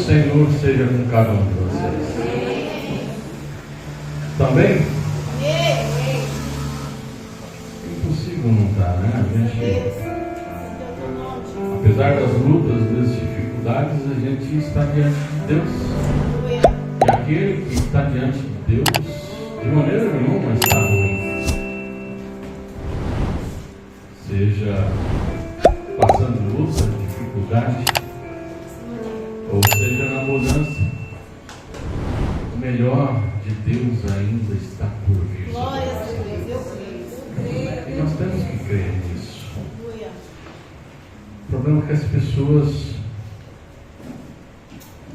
Senhor seja com cada um de vocês. Também? É impossível não estar, né? A gente, apesar das lutas, das dificuldades, a gente está diante de Deus. E aquele que está diante de Deus, de maneira nenhuma está ruim. Seja passando luta, dificuldade, ou seja na mudança, o melhor de Deus ainda está por vir. Glória a Deus, eu creio. E nós temos que crer nisso. O problema é que as pessoas,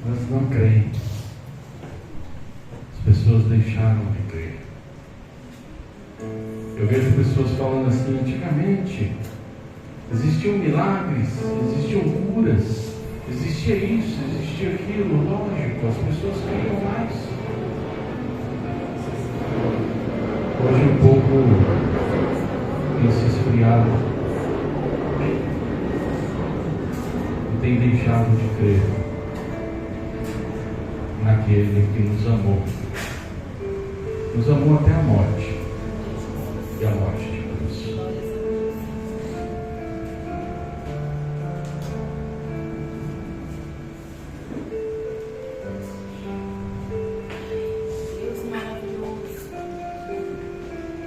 elas não creem. As pessoas deixaram de crer. Eu vejo pessoas falando assim: antigamente existiam milagres, existiam curas, existia isso, existia aquilo. Lógico, as pessoas criam mais. Hoje um pouco tem se esfriado e tem deixado de crer naquele que nos amou até a morte, e a morte de cruz.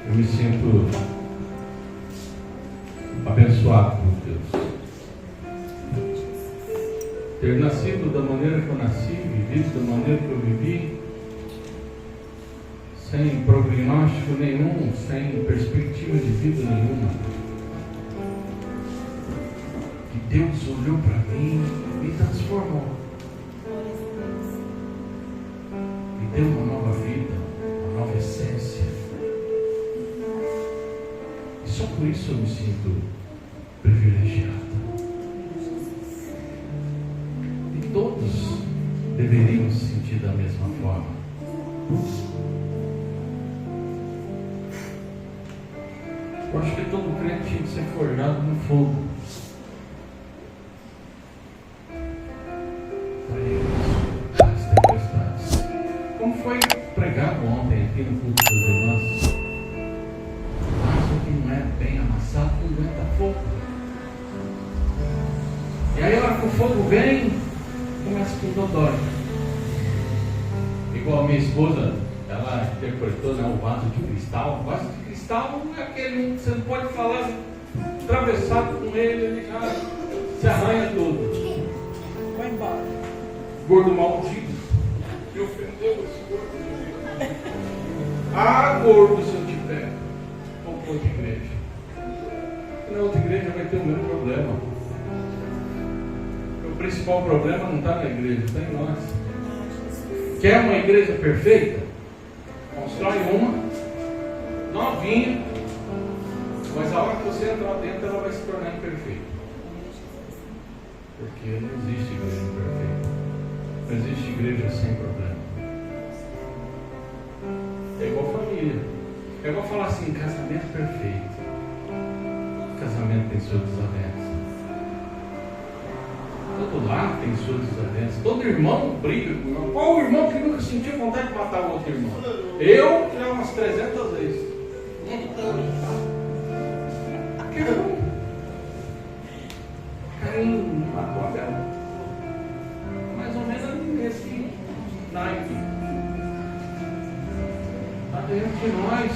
Eu me sinto abençoado por Deus. Ter nascido da maneira que eu nasci, vivido da maneira que eu vivi, sem prognóstico nenhum, sem perspectiva de vida nenhuma. Que Deus olhou para mim e me transformou. Me deu uma nova vida, uma nova essência. E só por isso eu me sinto privilegiado. E todos deveriam se sentir da mesma forma. Eu acho que todo crente tinha que ser forjado no fogo. Para eles, as tempestades. Como foi pregado ontem aqui no culto das irmãs? Vaso que não é bem amassado não aguenta fogo. E aí a hora que o fogo vem, começa tudo a dói. Igual a minha esposa, ela interpretou, né, o vaso de cristal. O vaso de cristal é aquele que você não pode falar atravessado com ele já se arranha todo. Vai embora. Gordo maldito. Me ofendeu esse gordo. Ah, gordo, se eu tiver. Vou para outra igreja. Na outra igreja vai ter o mesmo problema. O principal problema não está na igreja, está em nós. Quer uma igreja perfeita? Constrói uma novinha, mas a hora que você entrar dentro, ela vai se tornar imperfeita. Porque não existe igreja imperfeita. Não existe igreja sem problema. É igual família. É igual falar assim: casamento perfeito. Casamento tem suas desavenças. Todo lar tem suas desavenças. Todo irmão briga com o irmão. Qual o irmão que nunca sentiu vontade de matar o outro irmão? Eu já umas 300 vezes. Caim matou Abel. Mais ou menos nesse naipe. Está dentro de nós.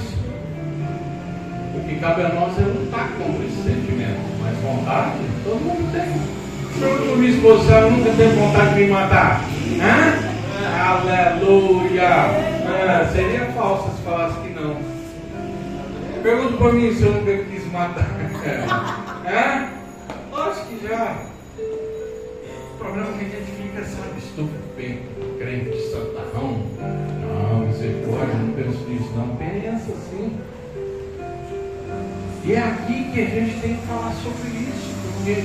O que cabe a nós é lutar contra esse sentimento. Mas vontade, todo mundo tem. Eu minha esposa nunca teve vontade de me matar. Aleluia! Seria falso se falasse que não. Pergunta para mim se eu nunca quis matar. Acho que já. O problema é que a gente fica, sabe, estúpido, crente, santarrão. Não, misericórdia, não penso nisso, não. Pensa assim. E é aqui que a gente tem que falar sobre isso, porque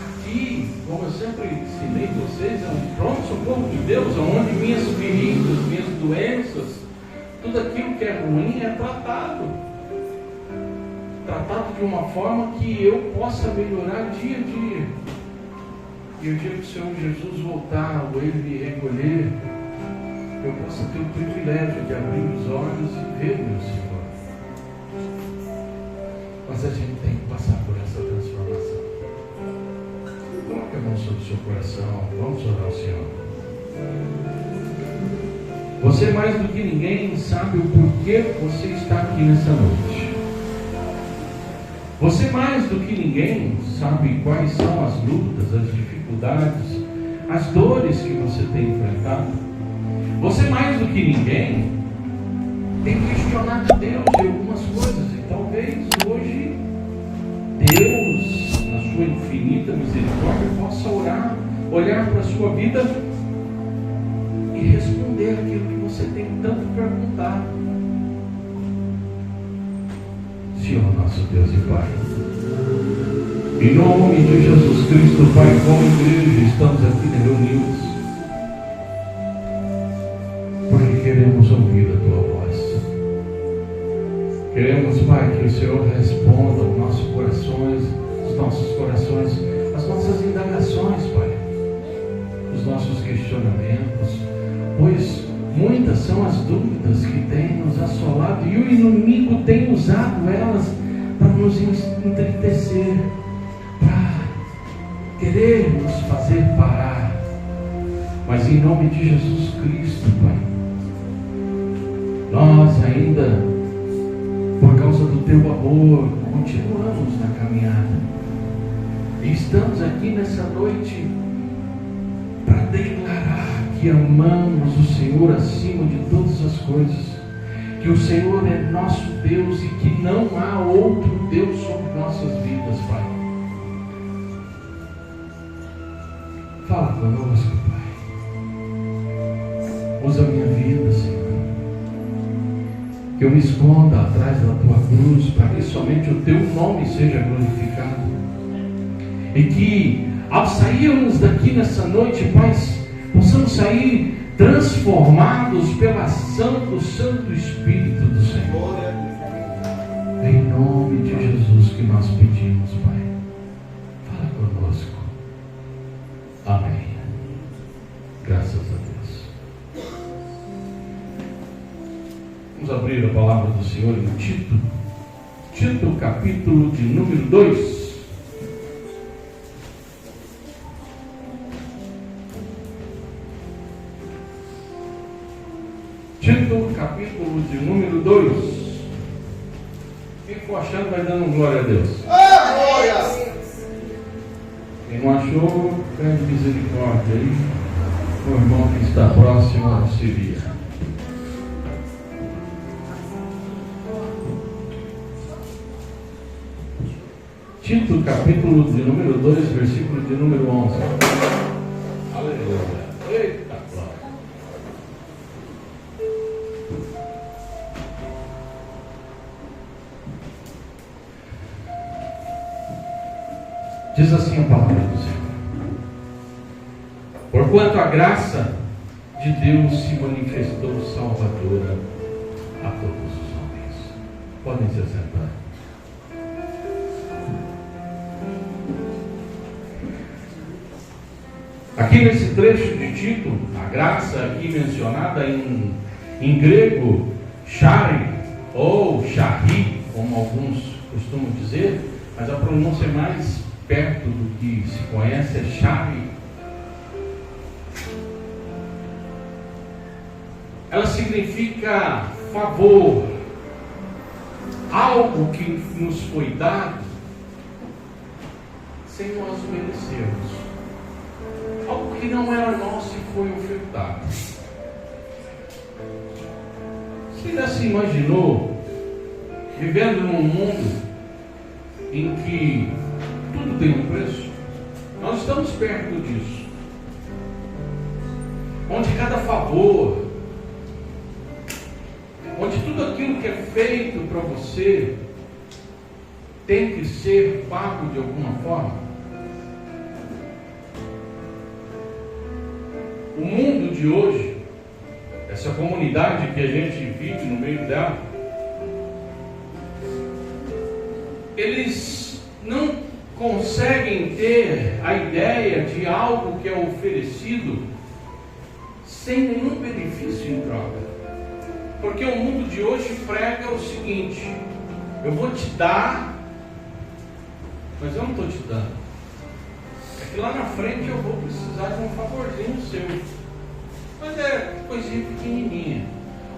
aqui, como eu sempre ensinei vocês, é um pronto-socorro de Deus, onde minhas feridas, minhas doenças, tudo aquilo que é ruim é tratado de uma forma que eu possa melhorar dia a dia. E o dia que o Senhor Jesus voltar, ou Ele me recolher, eu possa ter o privilégio de abrir os olhos e ver meu Senhor. Mas a gente tem que passar por essa transformação. Coloque a mão sobre o seu coração. Vamos orar ao Senhor. Você mais do que ninguém sabe o porquê você está aqui nessa noite. Você mais do que ninguém sabe quais são as lutas, as dificuldades, as dores que você tem enfrentado. Você mais do que ninguém tem questionado Deus de algumas coisas. E talvez hoje Deus, na sua infinita misericórdia, possa olhar para a sua vida e responder aquilo que você tem tanto perguntado. Senhor nosso Deus e Pai, em nome de Jesus Cristo, Pai, como igreja, estamos aqui reunidos porque queremos ouvir a Tua voz. Queremos, Pai, que o Senhor responda aos nossos corações, as nossas indagações, Pai, os nossos questionamentos, pois muitas são as dúvidas que têm nos assolado e o inimigo tem usado elas para nos entristecer, para querer nos fazer parar. Mas em nome de Jesus Cristo, Pai, nós ainda, por causa do Teu amor, continuamos na caminhada. E estamos aqui nessa noite para declarar que amamos o Senhor acima de todas as coisas, que o Senhor é nosso Deus e que não há outro Deus sobre nossas vidas, Pai. Fala conosco, Pai. Usa a minha vida, Senhor. Que eu me esconda atrás da Tua cruz, para que somente o Teu nome seja glorificado. E que, ao sairmos daqui nessa noite, Pai, possamos sair transformados pela ação do Santo Espírito do Senhor. Em nome de Jesus que nós pedimos, Pai. Fala conosco. Amém. Graças a Deus. Vamos abrir a palavra do Senhor em Tito. Tito, capítulo de número 2. Tito, capítulo de número 2. Quem for achando vai dando glória a Deus. Glória! Quem não achou, pede misericórdia aí. O irmão que está próximo auxilia. Tito, capítulo de número 2, versículo de número 11. Aleluia. Eita glória. Diz assim a palavra do Senhor: porquanto a graça de Deus se manifestou salvadora a todos os homens. Podem se assentar. Aqui nesse trecho de Tito, a graça aqui mencionada em grego, chari ou chari, como alguns costumam dizer, mas a pronúncia mais perto do que se conhece é chari. Ela significa favor, algo que nos foi dado sem nós merecermos, algo que não era nosso e foi ofertado. Você já se imaginou vivendo num mundo em que tudo tem um preço? Nós estamos perto disso, onde cada favor, onde tudo aquilo que é feito para você tem que ser pago de alguma forma. O mundo de hoje, essa comunidade que a gente vive no meio dela, eles não conseguem ter a ideia de algo que é oferecido sem nenhum benefício em troca. Porque o mundo de hoje prega o seguinte: eu vou te dar, mas eu não estou te dando. É que lá na frente eu vou precisar de um favorzinho seu. Mas é coisinha pequenininha,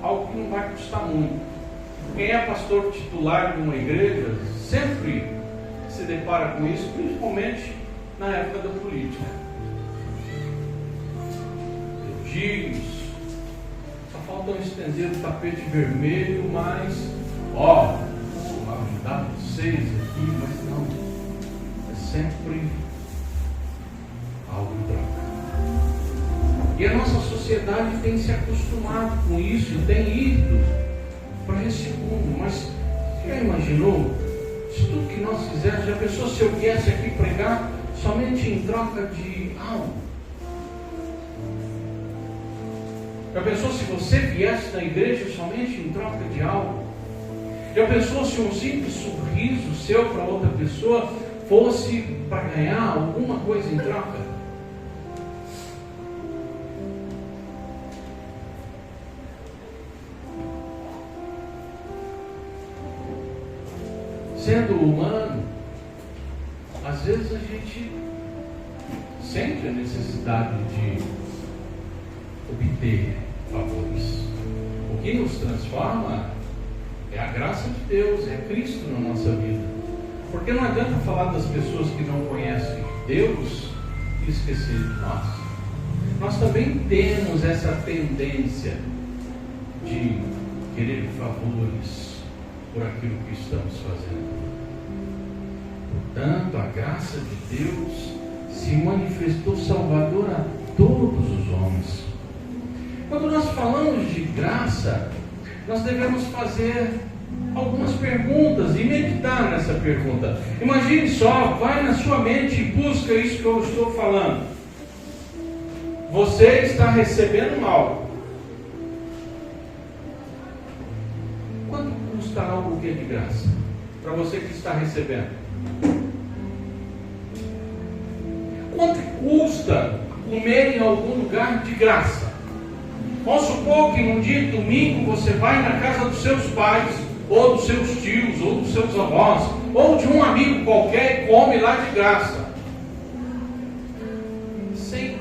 algo que não vai custar muito. Quem é pastor titular de uma igreja sempre se depara com isso, principalmente na época da política. Elogios, só faltam estender o tapete vermelho, mas vou ajudar vocês aqui, mas não, é sempre algo em troca. E a nossa sociedade tem se acostumado com isso e tem ido para esse mundo. Mas você já imaginou? Se tudo que nós fizermos, já pensou se eu viesse aqui pregar somente em troca de algo? Já pensou se você viesse na igreja somente em troca de algo? Já pensou se um simples sorriso seu para outra pessoa fosse para ganhar alguma coisa em troca? Sendo humano, às vezes a gente sente a necessidade de obter favores. O que nos transforma é a graça de Deus, é Cristo na nossa vida. Porque não adianta falar das pessoas que não conhecem Deus e esquecer de nós. Nós também temos essa tendência de querer favores por aquilo que estamos fazendo. Portanto, a graça de Deus se manifestou salvadora a todos os homens. Quando nós falamos de graça, nós devemos fazer algumas perguntas e meditar nessa pergunta. Imagine só, vai na sua mente e busca isso que eu estou falando. Você está recebendo algo. Quanto custa algo que é de graça? Para você que está recebendo. Quanto custa comer em algum lugar de graça? Vamos supor que num dia de domingo você vai na casa dos seus pais, ou dos seus tios, ou dos seus avós, ou de um amigo qualquer e come lá de graça. 100%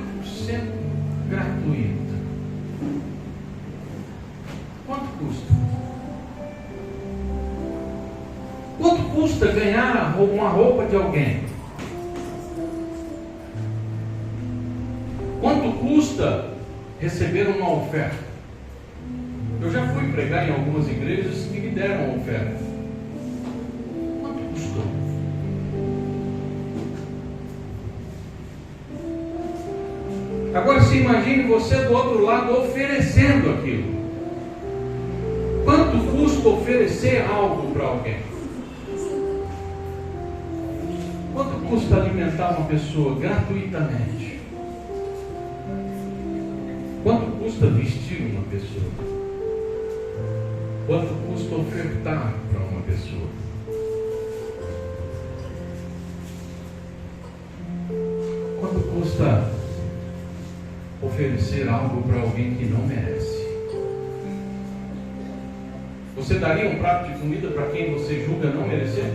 gratuito. Quanto custa? Quanto custa ganhar uma roupa de alguém? Quanto custa receber uma oferta? Eu já fui pregar em algumas igrejas que me deram oferta. Quanto custou? Agora se imagine você do outro lado oferecendo aquilo. Quanto custa oferecer algo para alguém? Quanto custa alimentar uma pessoa gratuitamente? Quanto custa vestir uma pessoa? Quanto custa ofertar para uma pessoa? Quanto custa oferecer algo para alguém que não merece? Você daria um prato de comida para quem você julga não merecer?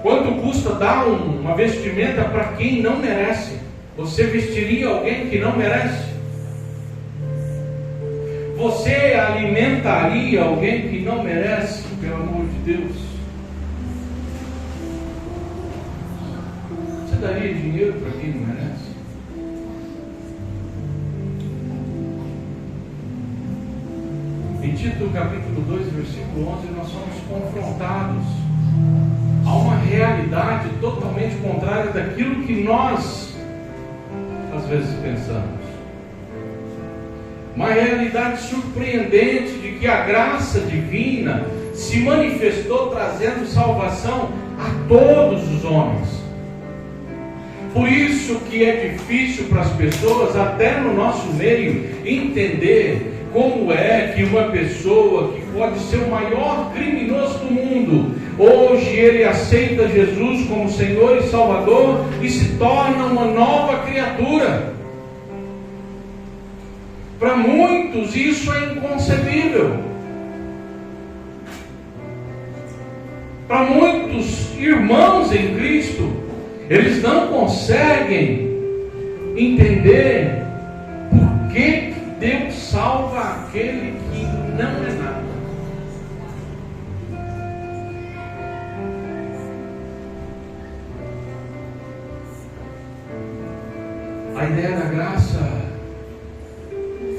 Quanto custa dar uma vestimenta para quem não merece? Você vestiria alguém que não merece? Você alimentaria alguém que não merece, pelo amor de Deus? Você daria dinheiro para quem não merece? Em Tito capítulo 2, versículo 11, nós somos confrontados a uma realidade totalmente contrária daquilo que nós às vezes pensamos. Uma realidade surpreendente de que a graça divina se manifestou trazendo salvação a todos os homens. Por isso que é difícil para as pessoas, até no nosso meio, entender como é que uma pessoa que pode ser o maior criminoso do mundo, hoje ele aceita Jesus como Senhor e Salvador e se torna uma nova criatura. Para muitos isso é inconcebível. Para muitos irmãos em Cristo, eles não conseguem entender por que Deus salva aquele que não é nada. A ideia da graça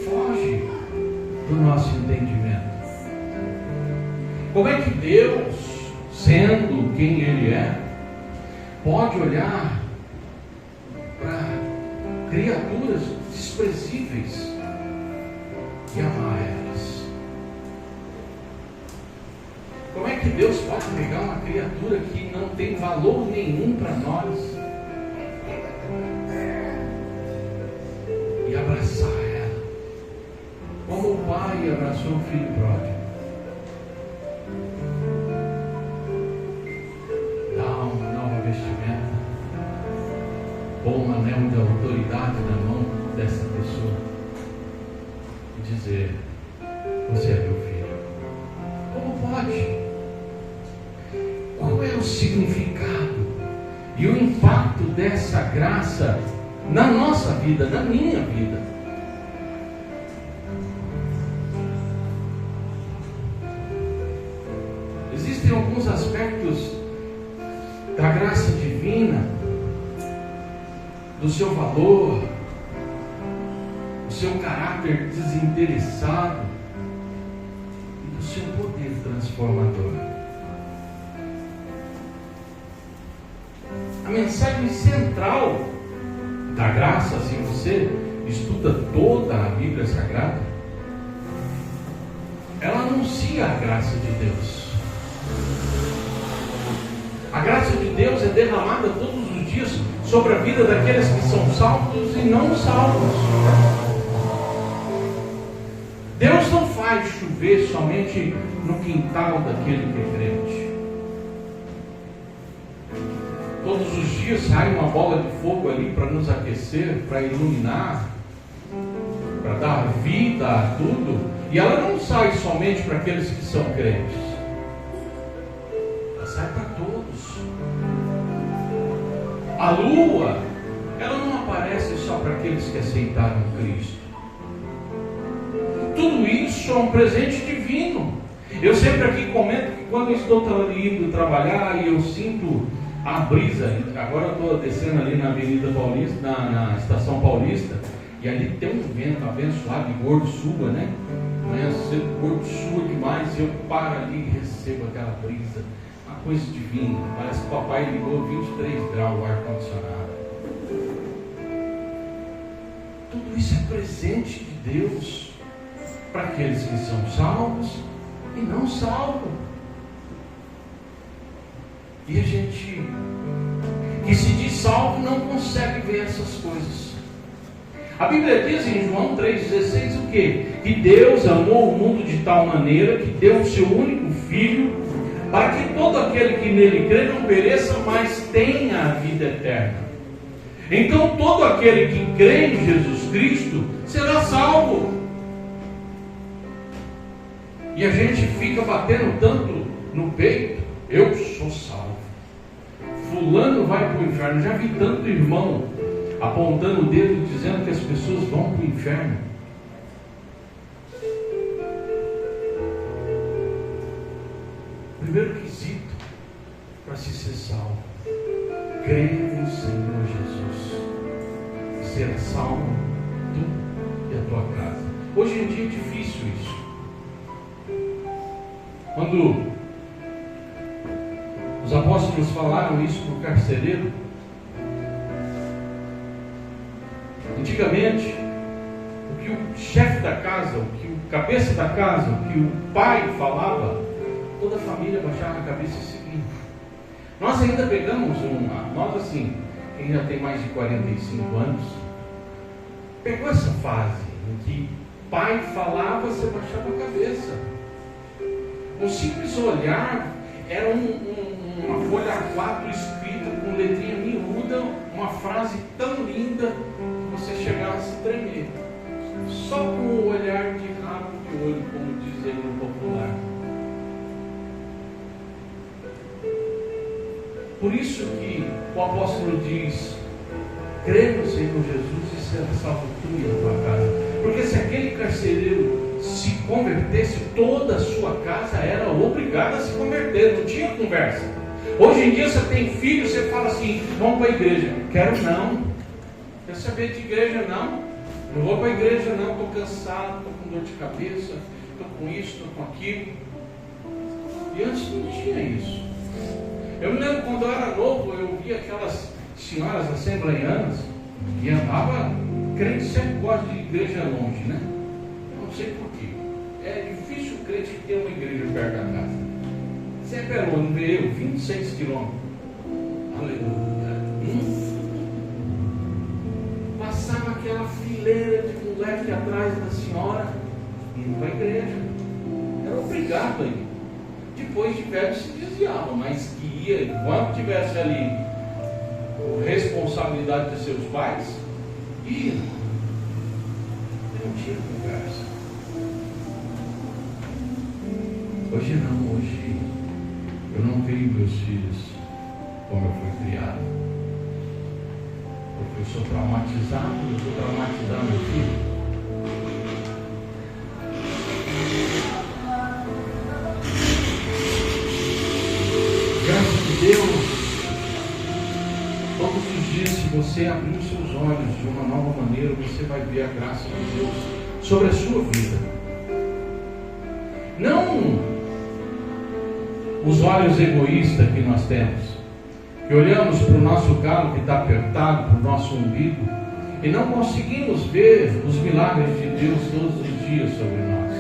foge do nosso entendimento. Como é que Deus, sendo quem Ele é, pode olhar para criaturas desprezíveis e amar elas? Como é que Deus pode pegar uma criatura que não tem valor nenhum para nós e abraçar ela, como o pai abraçou o filho pródigo? Pôr um anel de autoridade na mão dessa pessoa e dizer: você é meu filho. Como pode? Qual é o significado e o impacto dessa graça na nossa vida, na minha vida? Existem alguns aspectos da graça divina, do seu valor, do seu caráter desinteressado e do seu poder transformador. A mensagem central da graça, se você estuda toda a Bíblia Sagrada, ela anuncia a graça de Deus. A graça de Deus é derramada todos os dias sobre a vida daqueles que são salvos e não salvos. Deus não faz chover somente no quintal daquele que é crente. Todos os dias sai uma bola de fogo ali para nos aquecer, para iluminar, para dar vida a tudo. E ela não sai somente para aqueles que são crentes. Ela sai para todos. A lua, ela não aparece só para aqueles que aceitaram Cristo. Tudo isso é um presente divino. Eu sempre aqui comento que quando eu estou indo trabalhar e eu sinto a brisa, agora eu estou descendo ali na Avenida Paulista, na Estação Paulista, e ali tem um vento abençoado, e gordo sua, né? Amanhã cedo, gordo sua demais, e eu paro ali e recebo aquela brisa. Uma coisa divina, parece que o papai ligou 23 graus o ar-condicionado. Tudo isso é presente de Deus para aqueles que são salvos e não salvos. E a gente que se diz salvo não consegue ver essas coisas. A Bíblia diz em João 3,16 o quê? Que Deus amou o mundo de tal maneira que deu o seu único Filho, para que todo aquele que nele crê não pereça, mas tenha a vida eterna. Então todo aquele que crê em Jesus Cristo será salvo. E a gente fica batendo tanto no peito: eu sou salvo, fulano vai para o inferno. Já vi tanto irmão apontando o dedo dizendo que as pessoas vão para o inferno. Primeiro quesito para se ser salvo: crer no Senhor Jesus e ser salvo tu e a tua casa. Hoje em dia é difícil isso. Quando os apóstolos falaram isso para o carcereiro, antigamente, o que o chefe da casa, o que o cabeça da casa, o que o pai falava, toda a família baixava a cabeça e seguia. Nós ainda pegamos nós assim, quem já tem mais de 45 anos, pegou essa fase em que pai falava, você baixava a cabeça. Um simples olhar era uma folha A4 escrita com letrinha miúda, uma frase tão linda que você chegava a se tremer. Só com o olhar de rabo de olho, como diz aí no popular. Por isso que o apóstolo diz: crê no Senhor Jesus e será salvo tu e a tua casa. Porque se aquele carcereiro se convertesse, toda a sua casa era obrigada a se converter, não tinha conversa. Hoje em dia você tem filho, você fala assim: vamos para a igreja. Quero não. Quer saber de igreja não? Não vou para a igreja não, estou cansado, estou com dor de cabeça, estou com isso, estou com aquilo. E antes não tinha isso. Eu me lembro quando eu era novo, eu via aquelas senhoras assembleianas que andavam, crente sempre gosta de igreja longe, né? Eu não sei porquê. É difícil o crente ter uma igreja perto da casa. Sempre é longe, veio 26 quilômetros. Aleluia. Passava aquela fileira de moleque atrás da senhora, indo para a igreja. Era obrigado a ir. Depois de velho se desviava, mas que ia, enquanto tivesse ali a responsabilidade de seus pais, ia. Não tinha conversa. Hoje não, hoje eu não crio meus filhos como eu fui criado. Porque eu sou traumatizado, eu vou traumatizar meu filho. Deus, todos os dias, se você abrir os seus olhos de uma nova maneira, você vai ver a graça de Deus sobre a sua vida. Não os olhos egoístas que nós temos, que olhamos para o nosso calo que está apertado, para o nosso umbigo, e não conseguimos ver os milagres de Deus todos os dias sobre nós.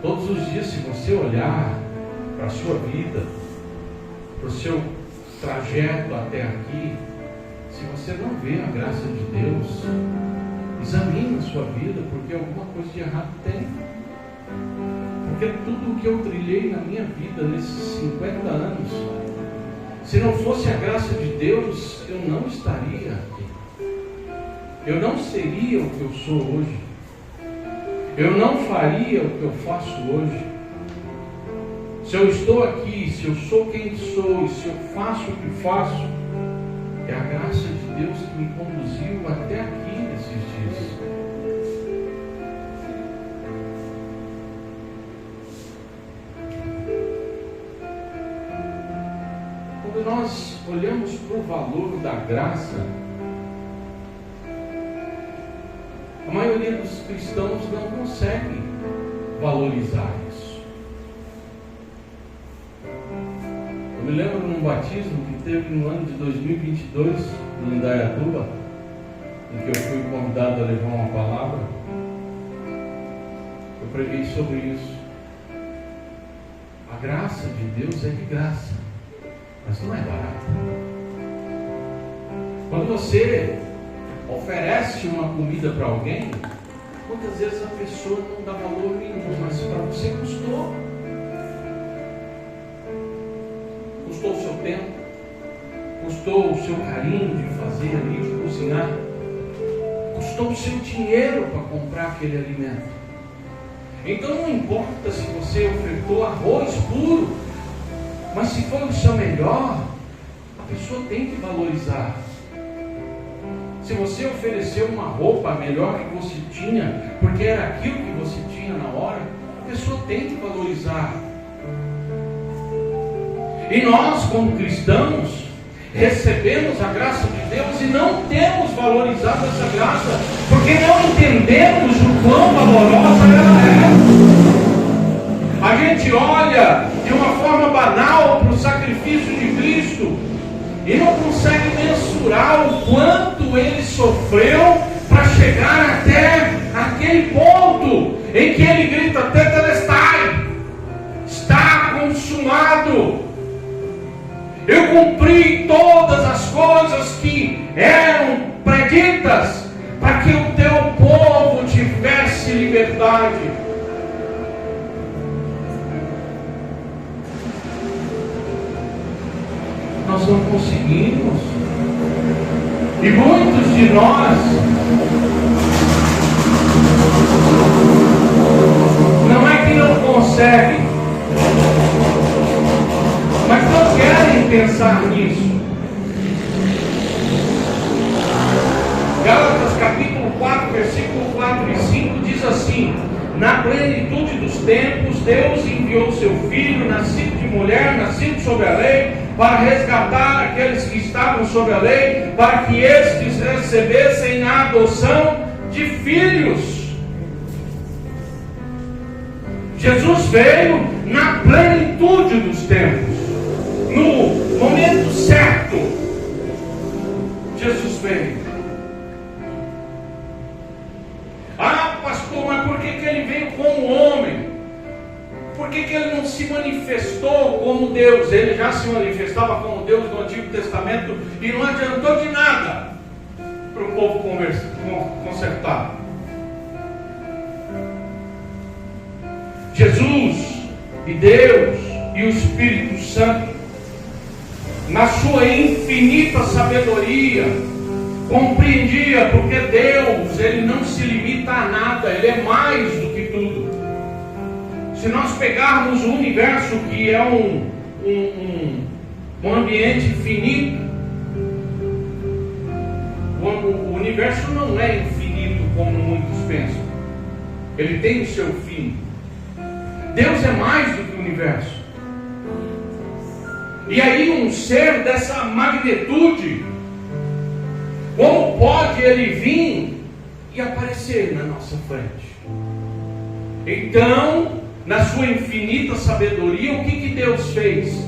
Todos os dias, se você olhar para a sua vida, para o seu trajeto até aqui, se você não vê a graça de Deus, examine a sua vida, porque alguma coisa de errado tem. Porque tudo o que eu trilhei na minha vida nesses 50 anos, se não fosse a graça de Deus, eu não estaria aqui. Eu não seria o que eu sou hoje. Eu não faria o que eu faço hoje. Se eu estou aqui, se eu sou quem sou, e se eu faço o que faço, é a graça de Deus que me conduziu até aqui nesses dias. Quando nós olhamos para o valor da graça, a maioria dos cristãos não consegue valorizar isso. Eu me lembro num batismo que teve no ano de 2022, em Indaiatuba, em que eu fui convidado a levar uma palavra. Eu preguei sobre isso. A graça de Deus é de graça, mas não é barato. Quando você oferece uma comida para alguém, muitas vezes a pessoa não dá valor nenhum, mas para você custou. Custou o seu tempo, custou o seu carinho de fazer ali, de cozinhar, custou o seu dinheiro para comprar aquele alimento. Então não importa se você ofertou arroz puro, mas se foi o seu melhor, a pessoa tem que valorizar. Se você ofereceu uma roupa melhor que você tinha, porque era aquilo que você tinha na hora, a pessoa tem que valorizar. E nós, como cristãos, recebemos a graça de Deus e não temos valorizado essa graça, porque não entendemos o quão valorosa ela é. A gente olha de uma forma banal para o sacrifício de Cristo e não consegue mensurar o quanto Ele sofreu para chegar até aquele ponto em que Ele grita: Tetelestai, está consumado. Eu cumpri todas as coisas que eram preditas para que o teu povo tivesse liberdade. nós não conseguimos. E muitos de nós não é que não conseguem, mas não querem pensar nisso. Gálatas capítulo 4, versículo 4 e 5 diz assim: na plenitude dos tempos, Deus enviou seu Filho, nascido de mulher, nascido sob a lei, para resgatar aqueles que estavam sob a lei, para que estes recebessem a adoção de filhos. Jesus veio na plenitude dos tempos, no momento certo. Jesus veio. Ah, pastor, mas por que ele veio como homem? Por que ele não se manifestou como Deus? Ele já se manifestava como Deus no Antigo Testamento e não adiantou de nada para o povo consertar. Jesus e Deus e o Espírito Santo, na sua infinita sabedoria, compreendia, porque Deus, Ele não se limita a nada, Ele é mais do que tudo. Se nós pegarmos o universo, que é um ambiente finito, o universo não é infinito como muitos pensam, ele tem o seu fim. Deus é mais do que o universo. E aí um ser dessa magnitude, como pode ele vir e aparecer na nossa frente? Então, na sua infinita sabedoria, o que Deus fez?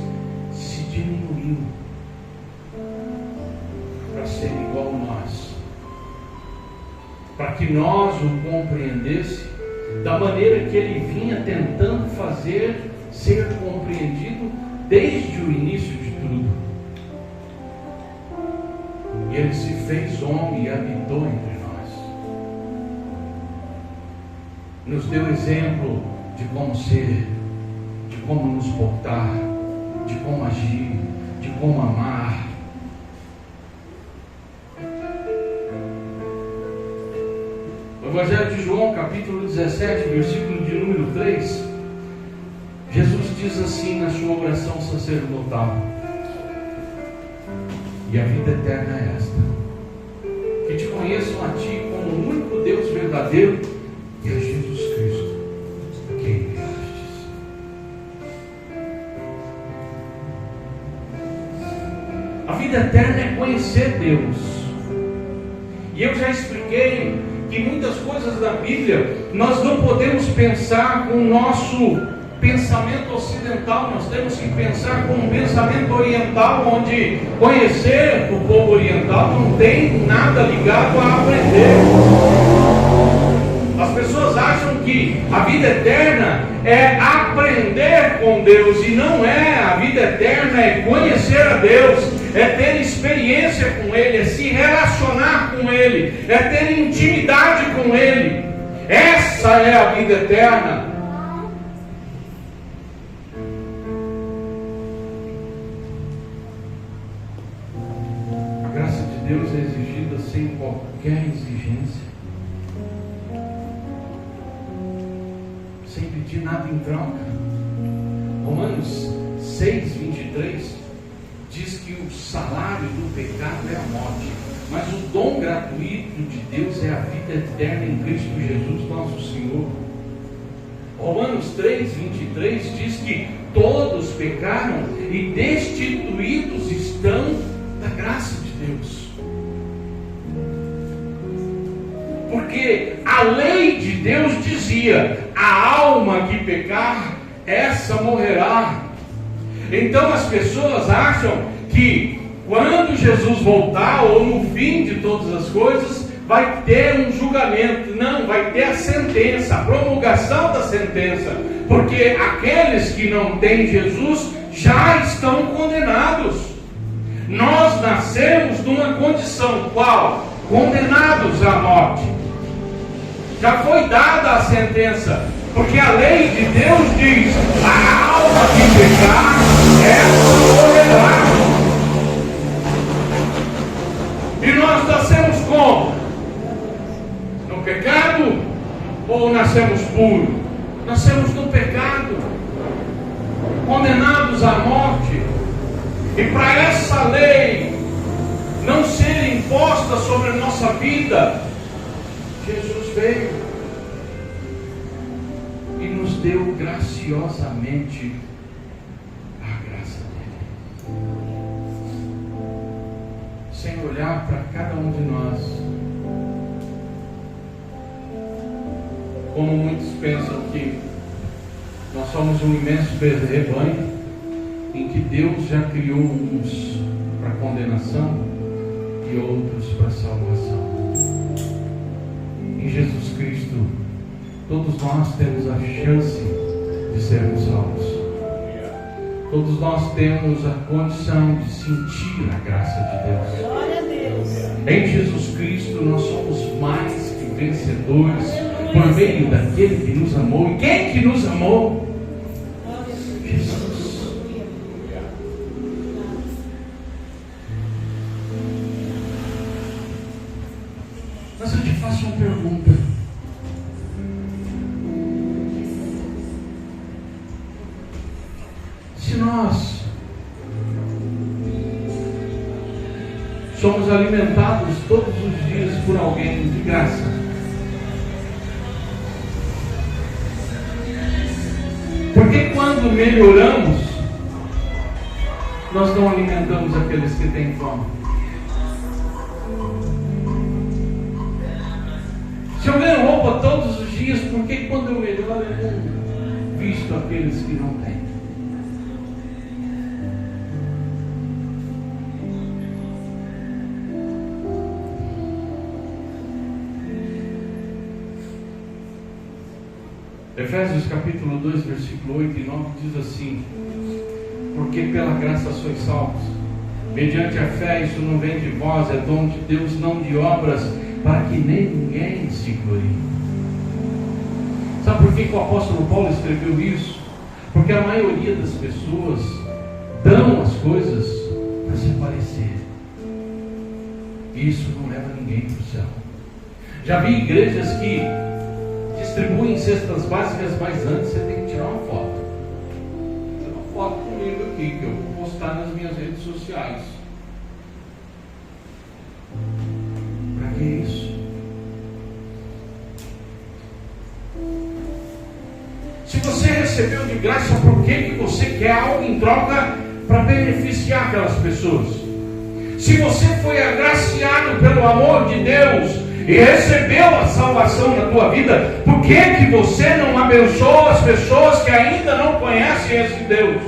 Se diminuiu para ser igual a nós, para que nós o compreendesse da maneira que ele vinha tentando fazer ser compreendido desde o início de tudo. E ele se fez homem e habitou entre nós. Nos deu exemplo de como ser, de como nos portar, de como agir, de como amar. No Evangelho de João, capítulo 17, versículo de número 3, Jesus diz assim na sua oração sacerdotal: e a vida eterna é esta, que te conheçam a ti como o único Deus verdadeiro e a Jesus Cristo, a quem enviastes. A vida eterna é conhecer Deus. E eu já expliquei que muitas coisas da Bíblia nós não podemos pensar com o nosso pensamento ocidental, nós temos que pensar com um pensamento oriental, onde conhecer o povo oriental não tem nada ligado a aprender. As pessoas acham que a vida eterna é aprender com Deus, e não é. A vida eterna é conhecer a Deus, é ter experiência com Ele, é se relacionar com Ele, é ter intimidade com Ele. Essa é a vida eterna. A graça de Deus é exigida sem qualquer exigência, sem pedir nada em troca. Romanos 6, 23 diz que o salário do pecado é a morte, mas o dom gratuito de Deus é a vida eterna em Cristo Jesus nosso Senhor. Romanos 3, 23 diz que todos pecaram e destituídos estão da graça de Deus. Porque a lei de Deus dizia: a alma que pecar, essa morrerá. Então as pessoas acham que quando Jesus voltar, ou no fim de todas as coisas, vai ter um julgamento. Não, vai ter a sentença, a promulgação da sentença, porque aqueles que não têm Jesus já estão condenados. Nós nascemos numa condição qual? Condenados à morte. Já foi dada a sentença, porque a lei de Deus diz: a alma que pecar, essa morrerá. E para essa lei não ser imposta sobre a nossa vida, Jesus veio e nos deu graciosamente a graça dele. Sem olhar para cada um de nós, como muitos pensam que nós somos um imenso rebanho, em que Deus já criou uns para condenação e outros para salvação. Em Jesus Cristo, todos nós temos a chance de sermos salvos. Todos nós temos a condição de sentir a graça de Deus. Glória a Deus. Em Jesus Cristo nós somos mais que vencedores por meio daquele que nos amou. E quem que nos amou? Jesus. Mas eu te faço uma pergunta. Se nós somos alimentados todos os dias por alguém de graça, porque quando melhoramos, nós não alimentamos aqueles que têm fome? Se eu ganho roupa todos os dias, por que quando eu melhoro eu não visto aqueles que não têm? Efésios capítulo 2, versículo 8 e 9 diz assim: porque pela graça sois salvos, mediante a fé. Isso não vem de vós, é dom de Deus, não de obras, para que nem ninguém se glorie. Sabe por que o apóstolo Paulo escreveu isso? Porque a maioria das pessoas dão as coisas para se aparecer, e isso não leva ninguém para o céu. Já vi igrejas que distribuem cestas básicas, mas antes você tem que tirar uma foto. Tira uma foto comigo aqui, que eu vou postar nas minhas redes sociais. Para que isso? Se você recebeu de graça, por que você quer algo em troca para beneficiar aquelas pessoas? Se você foi agraciado pelo amor de Deus e recebeu a salvação na tua vida, por que você não abençoa as pessoas que ainda não conhecem esse Deus?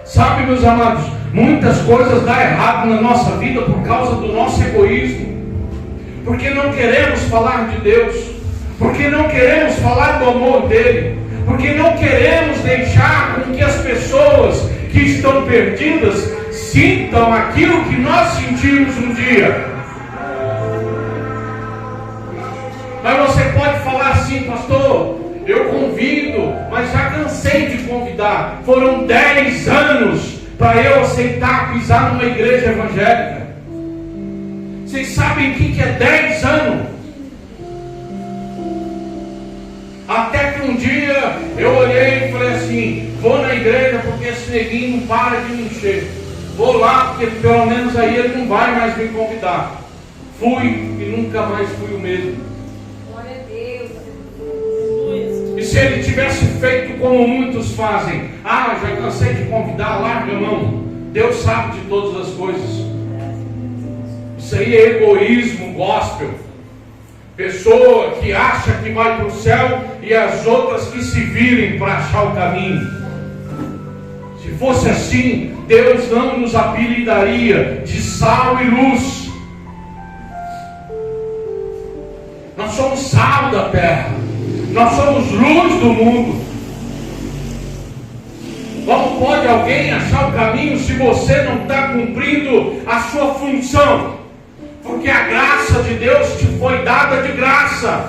Sabe, meus amados, muitas coisas dão errado na nossa vida por causa do nosso egoísmo, porque não queremos falar de Deus, porque não queremos falar do amor dele, porque não queremos deixar com que as pessoas que estão perdidas sintam aquilo que nós sentimos um dia. Mas você pode falar assim: pastor, eu convido, mas já cansei de convidar. Foram 10 anos para eu aceitar pisar numa igreja evangélica. Vocês sabem o que é 10 anos? Até que um dia eu olhei e falei assim: vou na igreja porque esse neguinho não para de me encher. Vou lá porque pelo menos aí ele não vai mais me convidar. Fui e nunca mais fui o mesmo. E se ele tivesse feito como muitos fazem: ah, já cansei de convidar, larga a mão, Deus sabe de todas as coisas. Isso aí é egoísmo gospel. Pessoa que acha que vai para o céu e as outras que se virem para achar o caminho. Se fosse assim, Deus não nos apelidaria de sal e luz. Nós somos sal da terra, nós somos luz do mundo. Como pode alguém achar o caminho se você não está cumprindo a sua função? Porque a graça de Deus te foi dada de graça,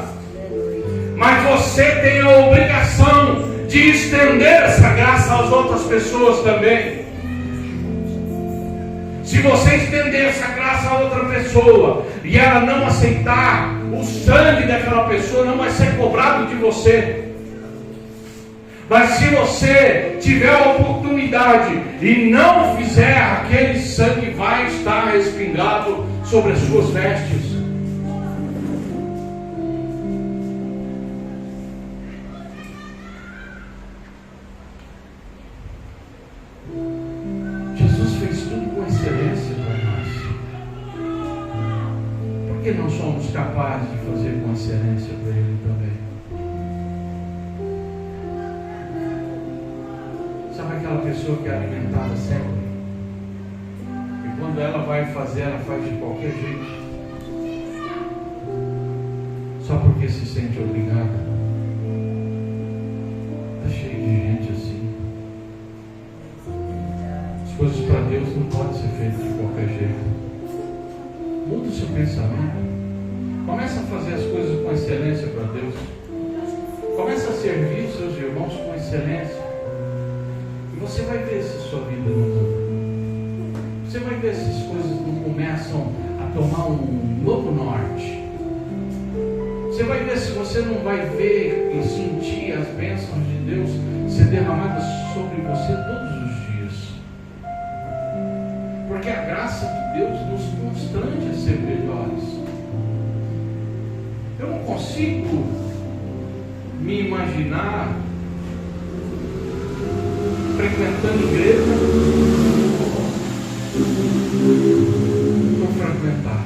mas você tem a obrigação de estender essa graça às outras pessoas também. Se você estender essa graça a outra pessoa e ela não aceitar, o sangue daquela pessoa não vai ser cobrado de você. Mas se você tiver a oportunidade verdade e não o fizer, aquele sangue vai estar respingado sobre as suas vestes. Jesus fez tudo com excelência para nós. Por que não somos capazes de fazer com excelência para Ele também? Sabe aquela pessoa que é alimentada sempre? E quando ela vai fazer, ela faz de qualquer jeito. Só porque se sente obrigada. Está cheio de gente assim. As coisas para Deus não podem ser feitas de qualquer jeito. Muda o seu pensamento. Começa a fazer as coisas com excelência para Deus. Começa a servir os seus irmãos com excelência. E você vai ver se sua vida não muda. Você vai ver se as coisas não começam a tomar um novo norte. Você vai ver se você não vai ver e sentir as bênçãos de Deus ser derramadas sobre você todos os dias. Porque a graça de Deus nos constrange a ser melhores. Eu não consigo me imaginar frequentando igreja por frequentar.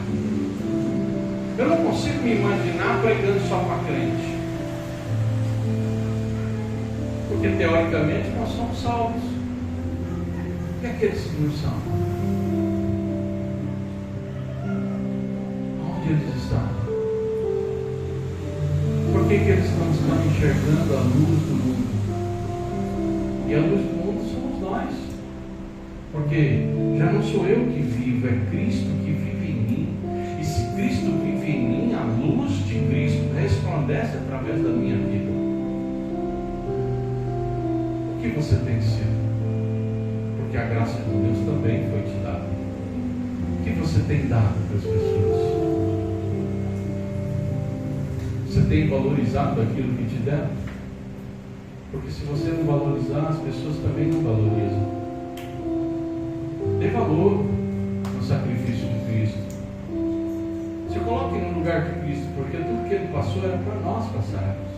Eu não consigo me imaginar pregando só para crente. Porque teoricamente nós somos salvos. E aqueles que não são? Onde eles estão? Por que eles não estão enxergando a luz do mundo? E a luz do mundo somos nós. Porque já não sou eu que vivo, é Cristo que vive em mim. E se Cristo vive em mim, a luz de Cristo resplandece através da minha vida. O que você tem sido? Porque a graça de Deus também foi te dada. O que você tem dado para as pessoas? Você tem valorizado aquilo que te deram? Porque se você não valorizar, as pessoas também não valorizam. Dê valor no sacrifício de Cristo. Se coloque no lugar de Cristo, porque tudo que Ele passou era para nós passarmos.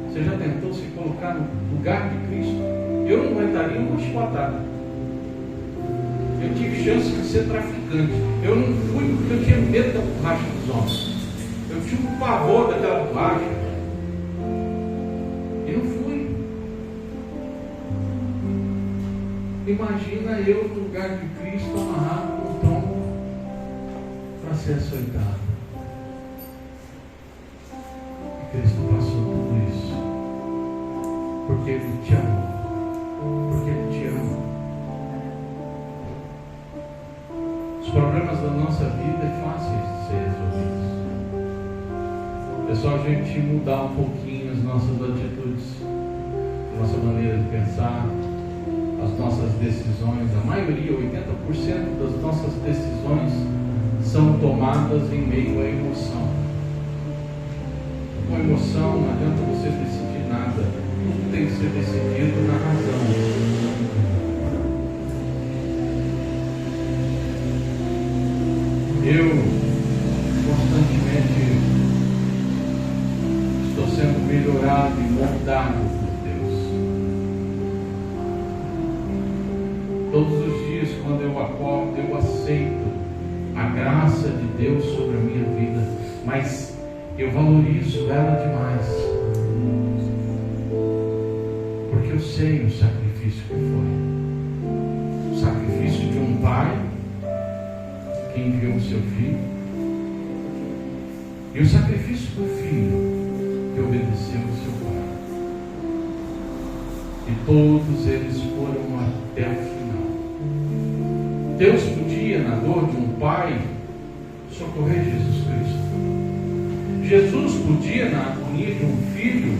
Você já tentou se colocar no lugar de Cristo? Eu não aguentaria uma chicotada. Eu tive chance de ser traficante. Eu não fui porque eu tinha medo da borracha dos homens. Eu tinha um pavor daquela borracha. E não fui. Imagina eu no lugar de Cristo amarrado no tronco para ser açoitado. E Cristo passou tudo isso porque Ele te ama. Porque Ele te ama. Os problemas da nossa vida é fáceis de ser resolvidos. É só a gente mudar um pouquinho as nossas atitudes, a nossa maneira de pensar, as nossas decisões. A maioria, 80% das nossas decisões são tomadas em meio à emoção. Com emoção não adianta você decidir nada. Tudo tem que ser decidido na razão. Eu constantemente estou sendo melhorado e moldado por Deus. Todos os dias, quando eu acordo, eu aceito a graça de Deus sobre a minha vida, mas eu valorizo ela demais, porque eu sei o sacrifício que foi. O sacrifício de um pai que enviou o seu filho, e o sacrifício do filho que obedeceu o seu pai. E todos eles foram até o final. Deus podia, na dor de um pai, socorrer Jesus Cristo. Jesus podia, na agonia de um filho,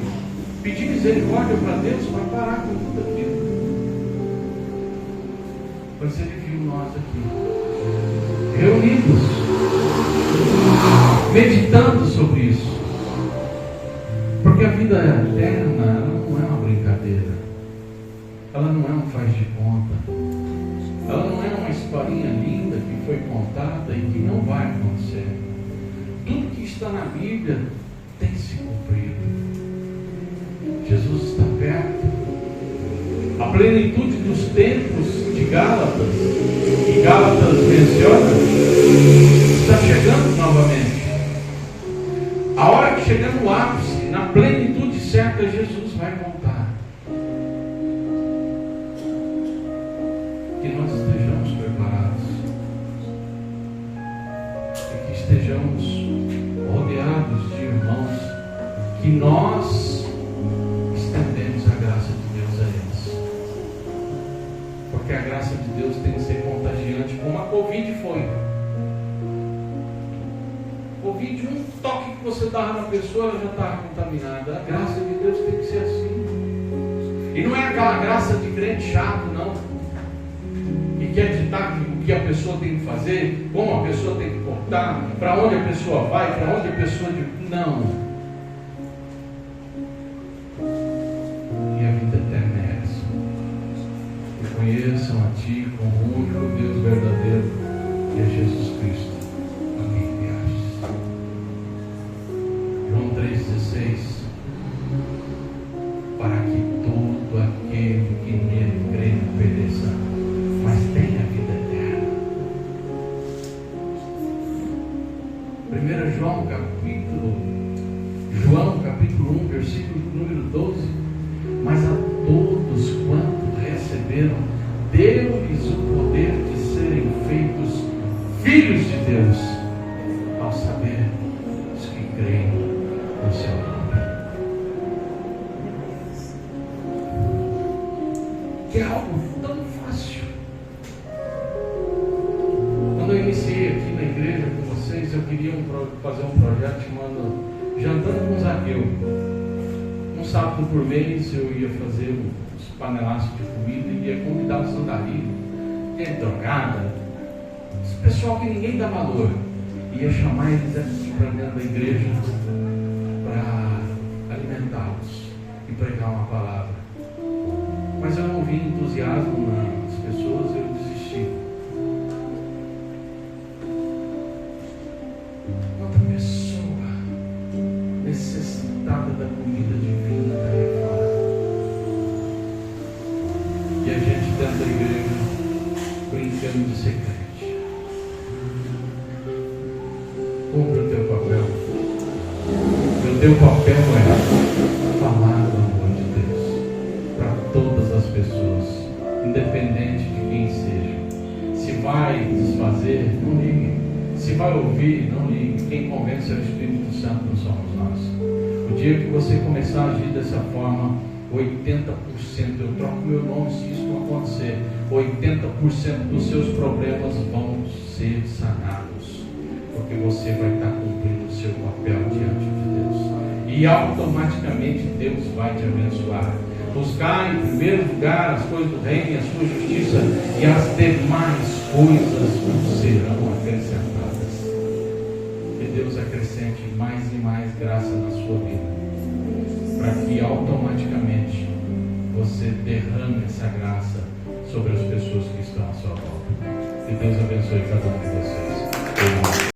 pedir misericórdia para Deus para parar com tudo aquilo. Mas Ele viu nós aqui, reunidos, meditando sobre isso. Porque a vida eterna, ela não é uma brincadeira. Ela não é não faz de conta. Ela não é uma historinha linda que foi contada e que não vai acontecer. Tudo que está na Bíblia tem que se cumprir. Jesus está perto. A plenitude dos tempos de Gálatas, que Gálatas menciona, está chegando novamente. A hora que chegar no ápice, na plenitude certa, Jesus vai voltar. Que nós estejamos preparados e que estejamos rodeados de irmãos, que nós estendemos a graça de Deus a eles, porque a graça de Deus tem que ser contagiante, como a Covid foi. Covid, um toque que você dava na pessoa, ela já estava contaminada. A graça de Deus tem que ser assim. E não é aquela graça de crente chato, não, que quer ditar o que a pessoa tem que fazer, como a pessoa tem que portar, para onde a pessoa vai, para onde a pessoa... Não. E a vida eterna é essa. Que conheçam a Ti como o único Deus verdadeiro, que é Jesus Cristo, a quem enviastes. João 3,16. Para que todo aquele que nele crê não pereça, mas tenha vida eterna. 1 João capítulo 1, versículo número 12. Mas a todos quanto receberam, deu-lhes o poder de serem feitos filhos de Deus, ao saber os que creem no seu nome. Que é algo tão fácil. Quando eu iniciei aqui na igreja com vocês, eu queria fazer um projeto chamado Jantando com Zaqueu. Um sábado por mês eu ia fazer uns panelaços de comida e ia convidar os andarilhos, gente drogada, esse pessoal que ninguém dá valor. Ia chamar eles aqui para dentro da igreja para alimentá-los e pregar uma palavra. Mas eu não vi entusiasmo nas pessoas, eu desisti. Quanta pessoa necessitada da comida divina está aí fora. E a gente dentro da igreja brincando de ser crente. Cumpra o teu papel. O teu papel é falar do amor de Deus para todas as pessoas, independente de quem seja. Se vai desfazer, não ligue. Se vai ouvir, não ligue. Quem convence é o Espírito Santo, não somos nós. O dia que você começar a agir dessa forma, 80%, eu troco meu nome se isso não acontecer, 80% dos seus problemas vão ser sanados, porque você vai estar cumprindo o seu papel diante de Deus, e automaticamente Deus vai te abençoar. Buscar em primeiro lugar as coisas do reino e a sua justiça, e as demais coisas serão acrescentadas. Que Deus acrescente mais e mais graça na sua vida, para que automaticamente você derrame essa graça sobre as pessoas que estão à sua volta. Que Deus abençoe cada um.